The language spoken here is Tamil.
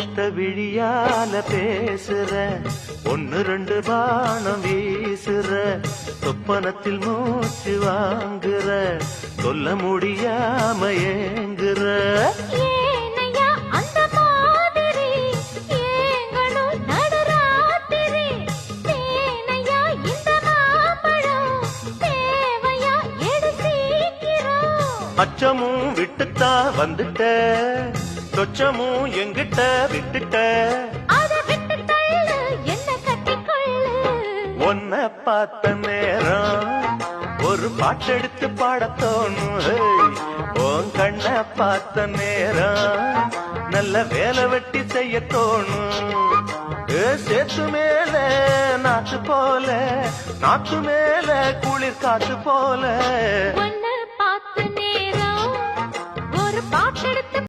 ஒத்த விழியால பேசுற ஒன்னு ரெண்டு பானம் வீசுற சொப்பனத்தில் மூச்சு வாங்குற சொல்ல முடியாம ஏங்குற ஏனையா அந்த மாதிரி ஏங்கணும் நடுராத்திரி தேனையா இந்த மாம்பழம் தேவையா எடு சீக்கிரம் அச்சமும் விட்டுத்தா வந்துட்ட சொச்சமும் எங்கிட்ட விட்டுட்ட அத விட்டு தள்ளு என்ன கட்டிக்கொள்ளு உன்னை பார்த்த நேரம் ஒரு பாட்டெடுத்து பாடத்தோணும் உன் கண்ணை பார்த்த நேரம் நல்ல வேலை வெட்டி செய்ய தோணும் சேத்து மேல நாத்து போல நாத்து மேல குளிர் காத்து போல